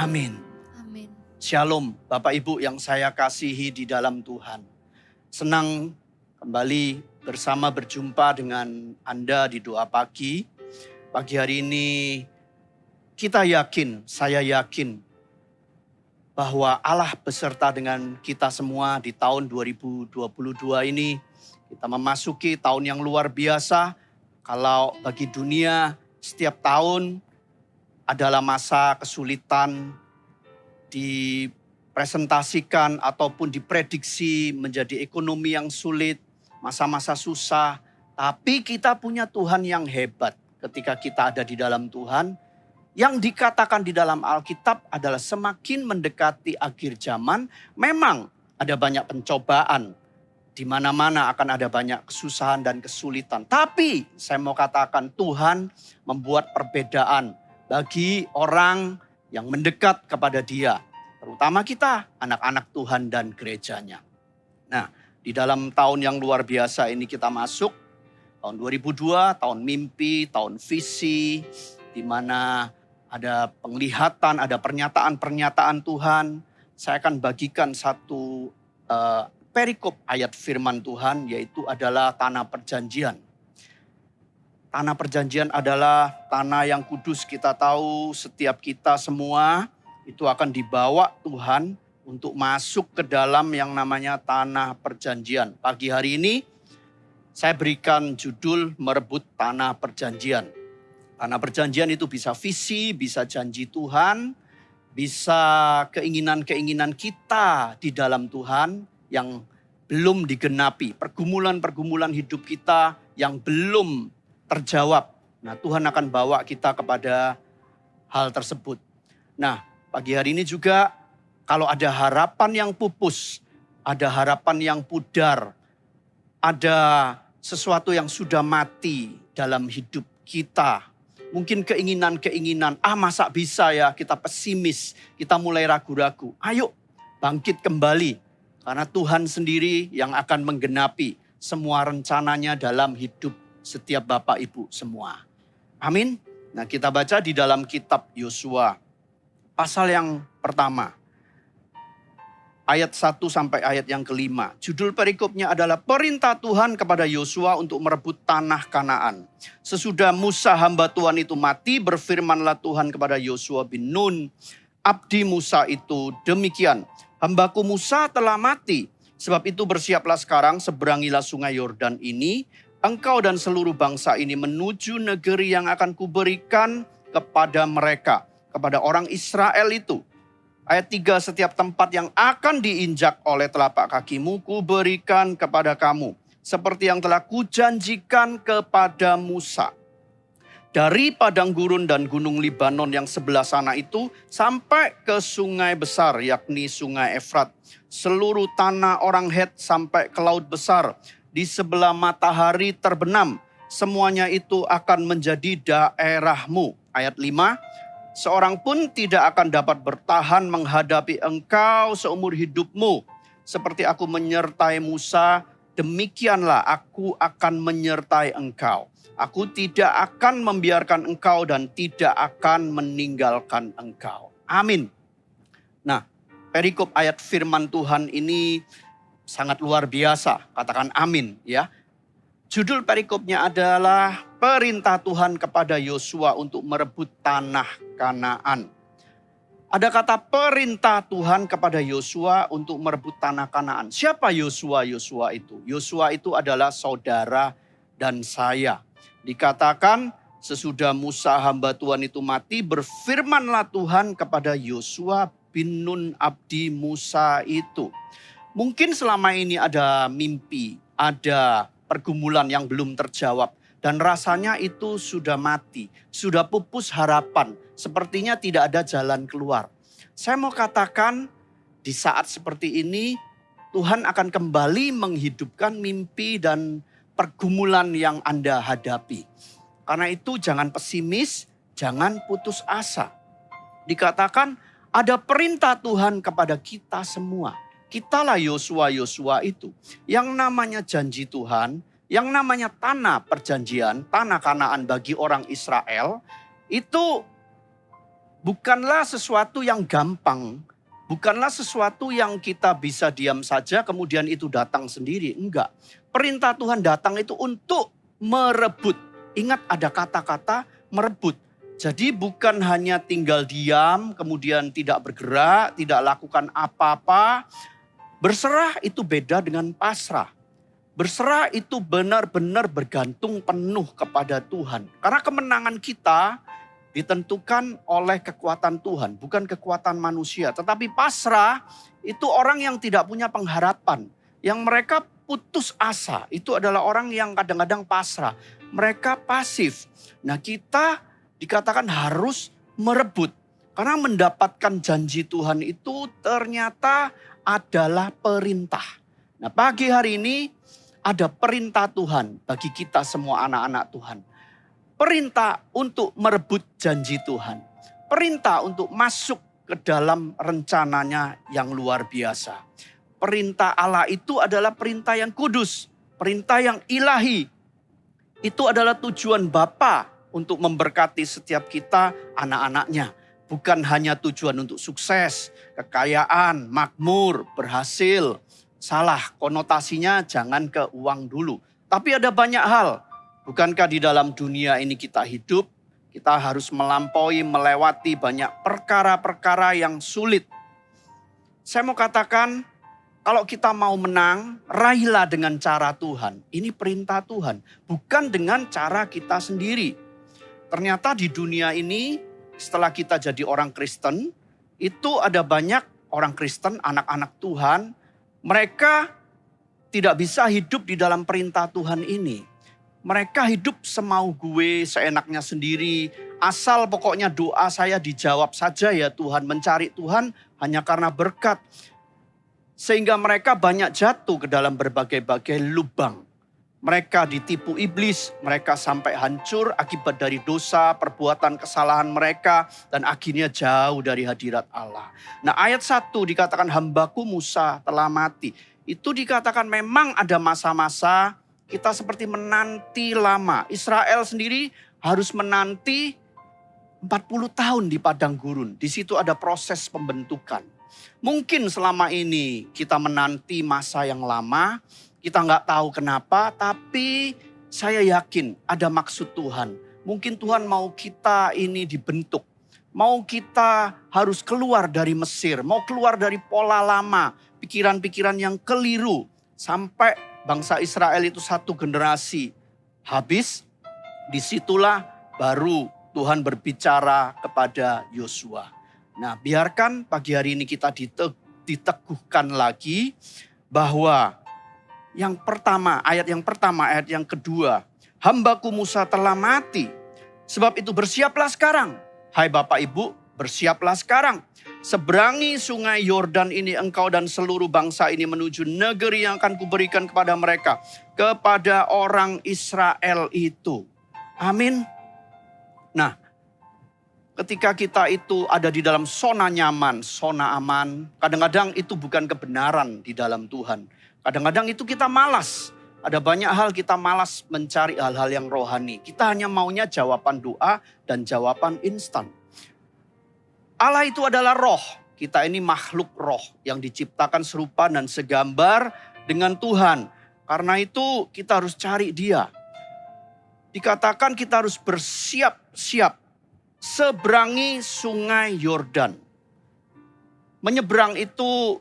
Amin. Amin. Shalom Bapak Ibu yang saya kasihi di dalam Tuhan. Senang kembali bersama berjumpa dengan Anda di doa pagi. Pagi hari ini saya yakin bahwa Allah beserta dengan kita semua di tahun 2022 ini. Kita memasuki tahun yang luar biasa. Kalau bagi dunia setiap tahun adalah masa kesulitan, dipresentasikan ataupun diprediksi menjadi ekonomi yang sulit, masa-masa susah. Tapi kita punya Tuhan yang hebat ketika kita ada di dalam Tuhan. Yang dikatakan di dalam Alkitab adalah semakin mendekati akhir zaman, memang ada banyak pencobaan. Di mana-mana akan ada banyak kesusahan dan kesulitan. Tapi saya mau katakan Tuhan membuat perbedaan bagi orang yang mendekat kepada Dia. Terutama kita, anak-anak Tuhan dan gerejanya. Nah, di dalam tahun yang luar biasa ini kita masuk. Tahun 2002, tahun mimpi, tahun visi. Di mana ada penglihatan, ada pernyataan-pernyataan Tuhan. Saya akan bagikan satu perikop ayat firman Tuhan, yaitu adalah tanah perjanjian. Tanah perjanjian adalah tanah yang kudus. Kita tahu setiap kita semua itu akan dibawa Tuhan untuk masuk ke dalam yang namanya tanah perjanjian. Pagi hari ini saya berikan judul merebut tanah perjanjian. Tanah perjanjian itu bisa visi, bisa janji Tuhan, bisa keinginan-keinginan kita di dalam Tuhan yang belum digenapi. Pergumulan-pergumulan hidup kita yang belum terjawab. Nah, Tuhan akan bawa kita kepada hal tersebut. Nah, pagi hari ini juga kalau ada harapan yang pupus, ada harapan yang pudar, ada sesuatu yang sudah mati dalam hidup kita. Mungkin keinginan-keinginan, masa bisa ya, kita pesimis, kita mulai ragu-ragu. Ayo bangkit kembali, karena Tuhan sendiri yang akan menggenapi semua rencananya dalam hidup setiap Bapak Ibu semua. Amin. Nah, kita baca di dalam kitab Yosua. Pasal yang pertama. Ayat 1 sampai ayat yang kelima. Judul perikopnya adalah perintah Tuhan kepada Yosua untuk merebut tanah Kanaan. Sesudah Musa hamba Tuhan itu mati, berfirmanlah Tuhan kepada Yosua bin Nun, abdi Musa itu, demikian. Hambaku Musa telah mati. Sebab itu bersiaplah sekarang, seberangilah sungai Yordan ini. Engkau dan seluruh bangsa ini menuju negeri yang akan kuberikan kepada mereka. Kepada orang Israel itu. Ayat 3, setiap tempat yang akan diinjak oleh telapak kakimu, kuberikan kepada kamu. Seperti yang telah kujanjikan kepada Musa. Dari padang gurun dan gunung Libanon yang sebelah sana itu, sampai ke sungai besar, yakni sungai Efrat. Seluruh tanah orang Het sampai ke laut besar. Di sebelah matahari terbenam, semuanya itu akan menjadi daerahmu. Ayat 5, seorang pun tidak akan dapat bertahan menghadapi engkau seumur hidupmu. Seperti aku menyertai Musa, demikianlah aku akan menyertai engkau. Aku tidak akan membiarkan engkau dan tidak akan meninggalkan engkau. Amin. Nah, perikop ayat firman Tuhan ini sangat luar biasa, katakan amin ya. Judul perikopnya adalah perintah Tuhan kepada Yosua untuk merebut tanah Kanaan. Ada kata perintah Tuhan kepada Yosua untuk merebut tanah Kanaan. Siapa Yosua? Yosua itu adalah saudara dan saya. Dikatakan sesudah Musa hamba Tuhan itu mati, berfirmanlah Tuhan kepada Yosua bin Nun abdi Musa itu. Mungkin selama ini ada mimpi, ada pergumulan yang belum terjawab. Dan rasanya itu sudah mati, sudah pupus harapan. Sepertinya tidak ada jalan keluar. Saya mau katakan di saat seperti ini, Tuhan akan kembali menghidupkan mimpi dan pergumulan yang Anda hadapi. Karena itu jangan pesimis, jangan putus asa. Dikatakan ada perintah Tuhan kepada kita semua. Kitalah Yosua itu. Yang namanya janji Tuhan, yang namanya tanah perjanjian, tanah Kanaan bagi orang Israel, itu bukanlah sesuatu yang gampang. Bukanlah sesuatu yang kita bisa diam saja kemudian itu datang sendiri. Enggak. Perintah Tuhan datang itu untuk merebut. Ingat ada kata-kata merebut. Jadi bukan hanya tinggal diam, kemudian tidak bergerak, tidak lakukan apa-apa. Berserah itu beda dengan pasrah. Berserah itu benar-benar bergantung penuh kepada Tuhan. Karena kemenangan kita ditentukan oleh kekuatan Tuhan, bukan kekuatan manusia. Tetapi pasrah itu orang yang tidak punya pengharapan. Yang mereka putus asa, itu adalah orang yang kadang-kadang pasrah. Mereka pasif. Nah kita dikatakan harus merebut. Karena mendapatkan janji Tuhan itu ternyata adalah perintah. Nah pagi hari ini ada perintah Tuhan bagi kita semua anak-anak Tuhan. Perintah untuk merebut janji Tuhan. Perintah untuk masuk ke dalam rencananya yang luar biasa. Perintah Allah itu adalah perintah yang kudus. Perintah yang ilahi. Itu adalah tujuan Bapa untuk memberkati setiap kita anak-anaknya. Bukan hanya tujuan untuk sukses, kekayaan, makmur, berhasil. Salah, konotasinya jangan ke uang dulu. Tapi ada banyak hal. Bukankah di dalam dunia ini kita hidup, kita harus melampaui, melewati banyak perkara-perkara yang sulit. Saya mau katakan, kalau kita mau menang, raihlah dengan cara Tuhan. Ini perintah Tuhan, bukan dengan cara kita sendiri. Ternyata di dunia ini, setelah kita jadi orang Kristen, itu ada banyak orang Kristen, anak-anak Tuhan, mereka tidak bisa hidup di dalam perintah Tuhan ini. Mereka hidup semau gue, seenaknya sendiri. Asal pokoknya doa saya dijawab saja ya Tuhan. Mencari Tuhan hanya karena berkat. Sehingga mereka banyak jatuh ke dalam berbagai-bagai lubang. Mereka ditipu iblis, mereka sampai hancur akibat dari dosa, perbuatan kesalahan mereka. Dan akhirnya jauh dari hadirat Allah. Nah ayat 1 dikatakan hambaku Musa telah mati. Itu dikatakan memang ada masa-masa kita seperti menanti lama. Israel sendiri harus menanti 40 tahun di padang gurun. Di situ ada proses pembentukan. Mungkin selama ini kita menanti masa yang lama. Kita nggak tahu kenapa. Tapi saya yakin ada maksud Tuhan. Mungkin Tuhan mau kita ini dibentuk. Mau kita harus keluar dari Mesir. Mau keluar dari pola lama. Pikiran-pikiran yang keliru. Sampai bangsa Israel itu satu generasi habis, disitulah baru Tuhan berbicara kepada Yosua. Nah biarkan pagi hari ini kita diteguhkan lagi bahwa yang pertama, ayat yang kedua, hambaku Musa telah mati. Sebab itu bersiaplah sekarang. Hai Bapak Ibu, bersiaplah sekarang. Seberangi sungai Yordan ini engkau dan seluruh bangsa ini menuju negeri yang akan kuberikan kepada mereka. Kepada orang Israel itu. Amin. Nah, ketika kita itu ada di dalam zona nyaman, zona aman. Kadang-kadang itu bukan kebenaran di dalam Tuhan. Kadang-kadang itu kita malas. Ada banyak hal kita malas mencari hal-hal yang rohani. Kita hanya maunya jawaban doa dan jawaban instan. Allah itu adalah roh. Kita ini makhluk roh yang diciptakan serupa dan segambar dengan Tuhan. Karena itu kita harus cari Dia. Dikatakan kita harus bersiap-siap. Seberangi sungai Yordan. Menyeberang itu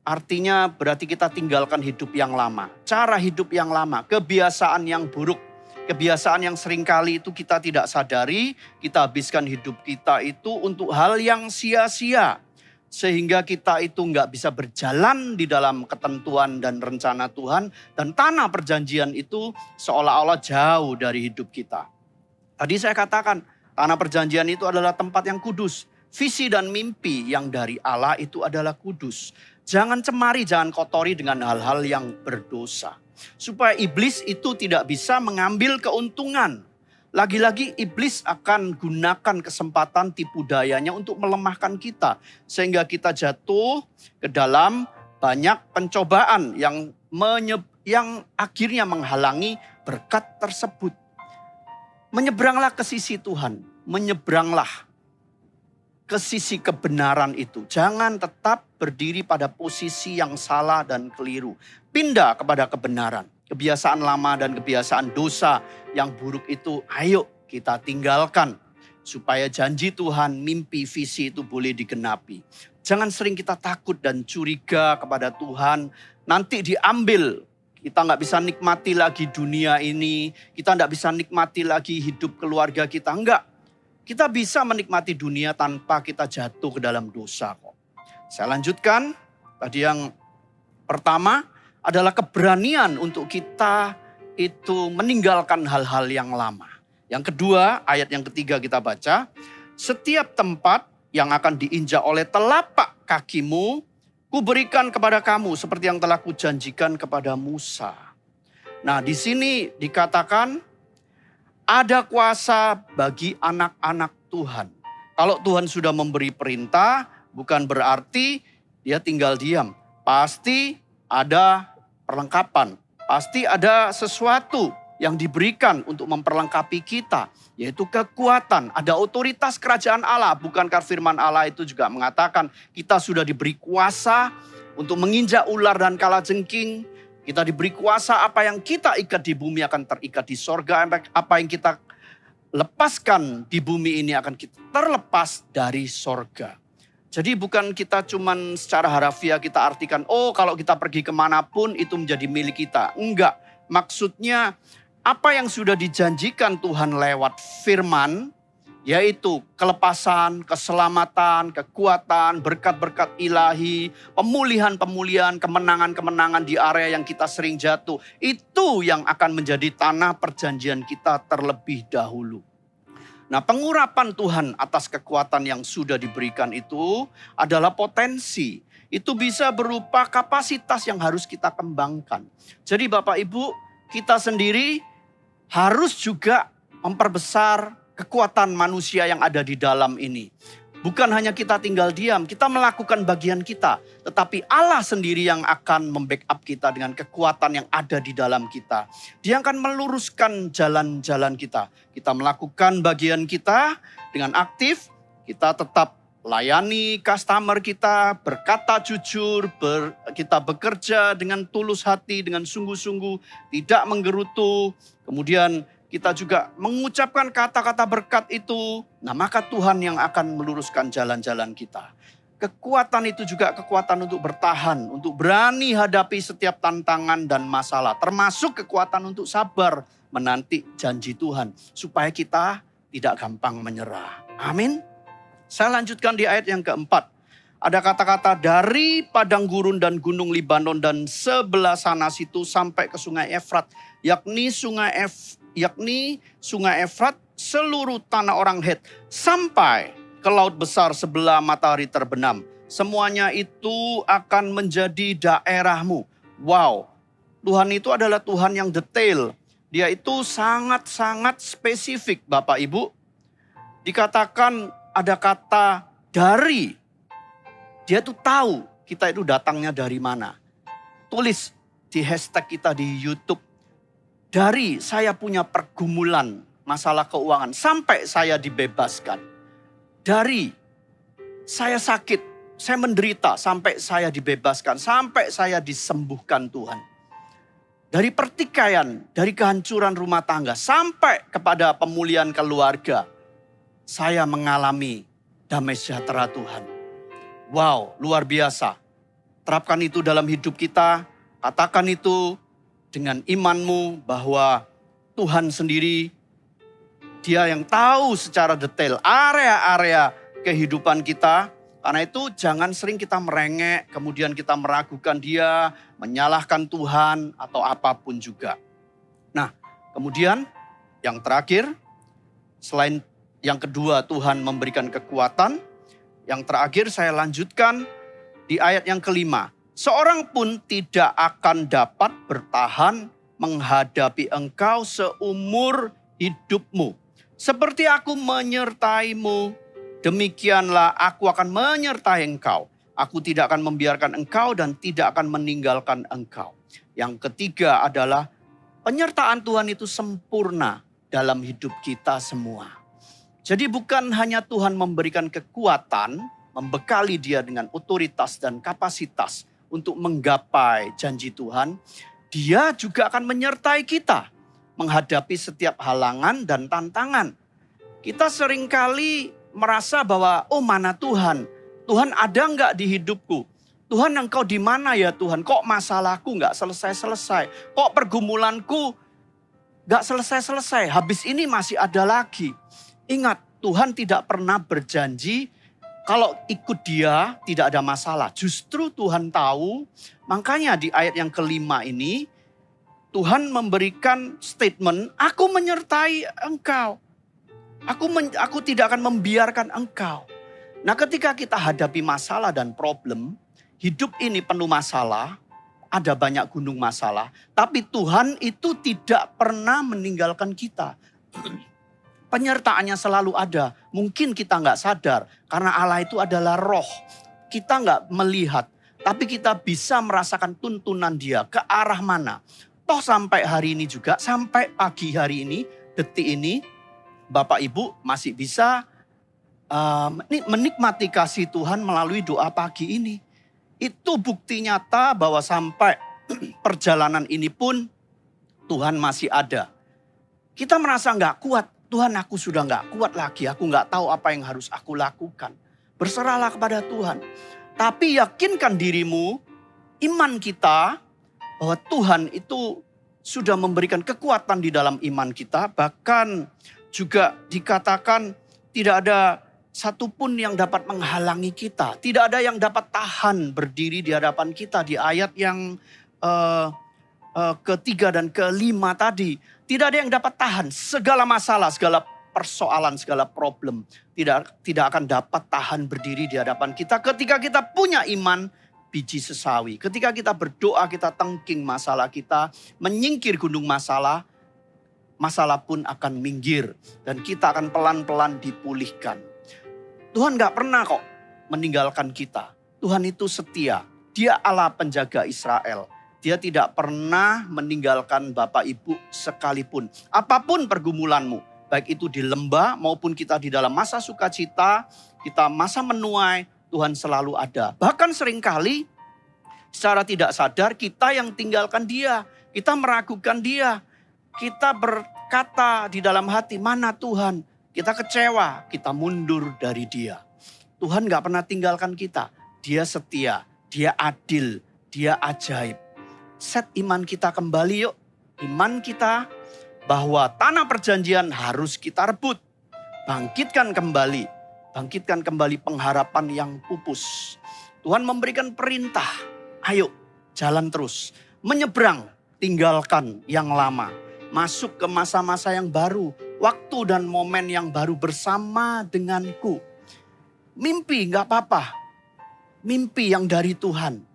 artinya berarti kita tinggalkan hidup yang lama. Cara hidup yang lama, kebiasaan yang buruk. Kebiasaan yang seringkali itu kita tidak sadari, kita habiskan hidup kita itu untuk hal yang sia-sia. Sehingga kita itu nggak bisa berjalan di dalam ketentuan dan rencana Tuhan. Dan tanah perjanjian itu seolah-olah jauh dari hidup kita. Tadi saya katakan, tanah perjanjian itu adalah tempat yang kudus. Visi dan mimpi yang dari Allah itu adalah kudus. Jangan cemari, jangan kotori dengan hal-hal yang berdosa. Supaya iblis itu tidak bisa mengambil keuntungan. Lagi-lagi iblis akan gunakan kesempatan tipu dayanya untuk melemahkan kita. Sehingga kita jatuh ke dalam banyak pencobaan yang akhirnya menghalangi berkat tersebut. Menyeberanglah ke sisi Tuhan. Menyeberanglah. ke sisi kebenaran itu. Jangan tetap berdiri pada posisi yang salah dan keliru. Pindah kepada kebenaran. Kebiasaan lama dan kebiasaan dosa yang buruk itu ayo kita tinggalkan. Supaya janji Tuhan, mimpi, visi itu boleh digenapi. Jangan sering kita takut dan curiga kepada Tuhan. Nanti diambil. Kita nggak bisa nikmati lagi dunia ini. Kita nggak bisa nikmati lagi hidup keluarga kita. Enggak. Kita bisa menikmati dunia tanpa kita jatuh ke dalam dosa kok. Saya lanjutkan. Tadi yang pertama adalah keberanian untuk kita itu meninggalkan hal-hal yang lama. Yang kedua, ayat yang ketiga kita baca. Setiap tempat yang akan diinjak oleh telapak kakimu, kuberikan kepada kamu seperti yang telah kujanjikan kepada Musa. Nah, di sini dikatakan ada kuasa bagi anak-anak Tuhan. Kalau Tuhan sudah memberi perintah, bukan berarti dia tinggal diam. Pasti ada perlengkapan. Pasti ada sesuatu yang diberikan untuk memperlengkapi kita. Yaitu kekuatan. Ada otoritas kerajaan Allah. Bukankah firman Allah itu juga mengatakan kita sudah diberi kuasa untuk menginjak ular dan kalajengking. Kita diberi kuasa, apa yang kita ikat di bumi akan terikat di sorga. Apa yang kita lepaskan di bumi ini akan kita terlepas dari sorga. Jadi bukan kita cuman secara harafiah kita artikan, oh kalau kita pergi kemanapun itu menjadi milik kita. Enggak, maksudnya apa yang sudah dijanjikan Tuhan lewat firman, yaitu kelepasan, keselamatan, kekuatan, berkat-berkat ilahi, pemulihan-pemulihan, kemenangan-kemenangan di area yang kita sering jatuh. Itu yang akan menjadi tanah perjanjian kita terlebih dahulu. Nah, pengurapan Tuhan atas kekuatan yang sudah diberikan itu adalah potensi. Itu bisa berupa kapasitas yang harus kita kembangkan. Jadi Bapak Ibu, kita sendiri harus juga memperbesar kekuatan manusia yang ada di dalam ini. Bukan hanya kita tinggal diam, kita melakukan bagian kita. Tetapi Allah sendiri yang akan membackup kita dengan kekuatan yang ada di dalam kita. Dia akan meluruskan jalan-jalan kita. Kita melakukan bagian kita dengan aktif, kita tetap layani customer kita, berkata jujur, kita bekerja dengan tulus hati, dengan sungguh-sungguh, tidak menggerutu. Kemudian kita juga mengucapkan kata-kata berkat itu. Nah, maka Tuhan yang akan meluruskan jalan-jalan kita. Kekuatan itu juga kekuatan untuk bertahan, untuk berani hadapi setiap tantangan dan masalah. Termasuk kekuatan untuk sabar menanti janji Tuhan. Supaya kita tidak gampang menyerah. Amin. Saya lanjutkan di ayat yang keempat. Ada kata-kata dari padang gurun dan gunung Libanon dan sebelah sana situ sampai ke sungai Efrat. Yakni sungai Efrat seluruh tanah orang Het. Sampai ke laut besar sebelah matahari terbenam. Semuanya itu akan menjadi daerahmu. Wow, Tuhan itu adalah Tuhan yang detail. Dia itu sangat-sangat spesifik Bapak Ibu. Dikatakan ada kata dari. Dia tuh tahu kita itu datangnya dari mana. Tulis di hashtag kita di YouTube. Dari saya punya pergumulan masalah keuangan sampai saya dibebaskan. Dari saya sakit, saya menderita sampai saya dibebaskan. Sampai saya disembuhkan Tuhan. Dari pertikaian, dari kehancuran rumah tangga sampai kepada pemulihan keluarga. Saya mengalami damai sejahtera Tuhan. Wow, luar biasa. Terapkan itu dalam hidup kita. Katakan itu dengan imanmu bahwa Tuhan sendiri, Dia yang tahu secara detail area-area kehidupan kita. Karena itu jangan sering kita merengek, kemudian kita meragukan Dia, menyalahkan Tuhan atau apapun juga. Nah, kemudian yang terakhir, selain yang kedua Tuhan memberikan kekuatan. Yang terakhir saya lanjutkan di ayat yang kelima. Seorang pun tidak akan dapat bertahan menghadapi engkau seumur hidupmu. Seperti aku menyertaimu, demikianlah aku akan menyertai engkau. Aku tidak akan membiarkan engkau dan tidak akan meninggalkan engkau. Yang ketiga adalah penyertaan Tuhan itu sempurna dalam hidup kita semua. Jadi bukan hanya Tuhan memberikan kekuatan, membekali dia dengan otoritas dan kapasitas untuk menggapai janji Tuhan, dia juga akan menyertai kita menghadapi setiap halangan dan tantangan. Kita seringkali merasa bahwa, oh mana Tuhan? Tuhan ada enggak di hidupku? Tuhan engkau di mana ya Tuhan? Kok masalahku enggak selesai-selesai? Kok pergumulanku enggak selesai-selesai? Habis ini masih ada lagi. Ingat, Tuhan tidak pernah berjanji kalau ikut dia tidak ada masalah. Justru Tuhan tahu, makanya di ayat yang kelima ini, Tuhan memberikan statement, aku menyertai engkau. Aku tidak akan membiarkan engkau. Nah ketika kita hadapi masalah dan problem, hidup ini penuh masalah, ada banyak gunung masalah. Tapi Tuhan itu tidak pernah meninggalkan kita. Penyertaannya selalu ada. Mungkin kita nggak sadar karena Allah itu adalah roh. Kita nggak melihat, tapi kita bisa merasakan tuntunan dia ke arah mana. Toh sampai hari ini juga, sampai pagi hari ini, detik ini, Bapak Ibu masih bisa menikmati kasih Tuhan melalui doa pagi ini. Itu bukti nyata bahwa sampai perjalanan ini pun Tuhan masih ada. Kita merasa nggak kuat. Tuhan aku sudah nggak kuat lagi. Aku nggak tahu apa yang harus aku lakukan. Berserahlah kepada Tuhan. Tapi yakinkan dirimu, iman kita bahwa Tuhan itu sudah memberikan kekuatan di dalam iman kita. Bahkan juga dikatakan tidak ada satupun yang dapat menghalangi kita. Tidak ada yang dapat tahan berdiri di hadapan kita. Di ayat yang ketiga dan kelima tadi. Tidak ada yang dapat tahan. Segala masalah, segala persoalan, segala problem. Tidak akan dapat tahan berdiri di hadapan kita. Ketika kita punya iman biji sesawi. Ketika kita berdoa, kita tengking masalah kita. Menyingkir gunung masalah. Masalah pun akan minggir. Dan kita akan pelan-pelan dipulihkan. Tuhan gak pernah kok meninggalkan kita. Tuhan itu setia. Dia Allah penjaga Israel. Dia tidak pernah meninggalkan Bapak Ibu sekalipun. Apapun pergumulanmu. Baik itu di lembah maupun kita di dalam masa sukacita. Kita masa menuai. Tuhan selalu ada. Bahkan seringkali secara tidak sadar kita yang tinggalkan dia. Kita meragukan dia. Kita berkata di dalam hati, mana Tuhan? Kita kecewa, kita mundur dari dia. Tuhan gak pernah tinggalkan kita. Dia setia, dia adil, dia ajaib. Set iman kita kembali yuk. Iman kita bahwa tanah perjanjian harus kita rebut. Bangkitkan kembali. Bangkitkan kembali pengharapan yang pupus. Tuhan memberikan perintah. Ayo jalan terus. Menyeberang, tinggalkan yang lama. Masuk ke masa-masa yang baru. Waktu dan momen yang baru bersama denganku. Mimpi gak apa-apa. Mimpi yang dari Tuhan.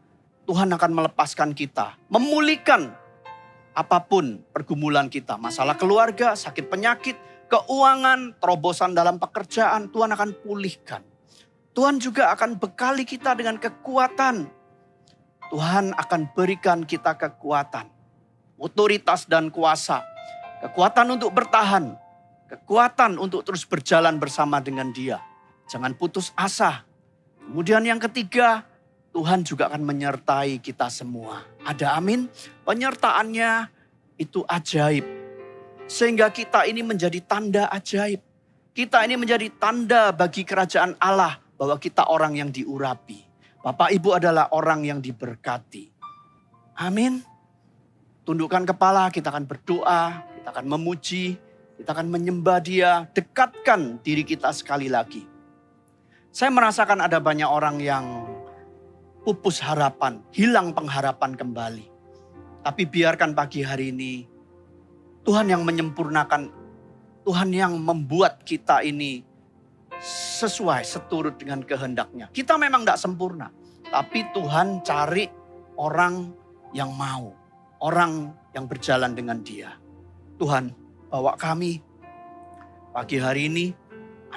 Tuhan akan melepaskan kita. Memulihkan apapun pergumulan kita. Masalah keluarga, sakit penyakit, keuangan, terobosan dalam pekerjaan. Tuhan akan pulihkan. Tuhan juga akan bekali kita dengan kekuatan. Tuhan akan berikan kita kekuatan. Otoritas dan kuasa. Kekuatan untuk bertahan. Kekuatan untuk terus berjalan bersama dengan dia. Jangan putus asa. Kemudian yang ketiga, Tuhan juga akan menyertai kita semua. Ada amin? Penyertaannya itu ajaib. Sehingga kita ini menjadi tanda ajaib. Kita ini menjadi tanda bagi kerajaan Allah bahwa kita orang yang diurapi. Bapak Ibu adalah orang yang diberkati. Amin. Tundukkan kepala, kita akan berdoa, kita akan memuji, kita akan menyembah dia, dekatkan diri kita sekali lagi. Saya merasakan ada banyak orang yang pupus harapan, hilang pengharapan kembali. Tapi biarkan pagi hari ini, Tuhan yang menyempurnakan, Tuhan yang membuat kita ini sesuai, seturut dengan kehendaknya. Kita memang tidak sempurna, tapi Tuhan cari orang yang mau, orang yang berjalan dengan dia. Tuhan, bawa kami pagi hari ini,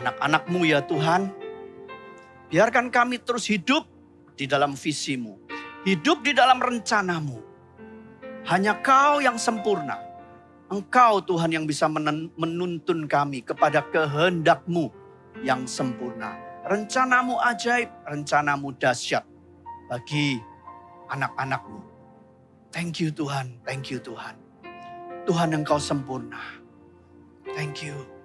anak-anak-Mu ya Tuhan. Biarkan kami terus hidup di dalam visimu. Hidup di dalam rencanamu. Hanya Kau yang sempurna. Engkau Tuhan yang bisa menuntun kami kepada kehendak-Mu yang sempurna. Rencanamu ajaib, rencanamu dahsyat bagi anak-anak-Mu. Thank you Tuhan, thank you Tuhan. Tuhan Engkau sempurna. Thank you.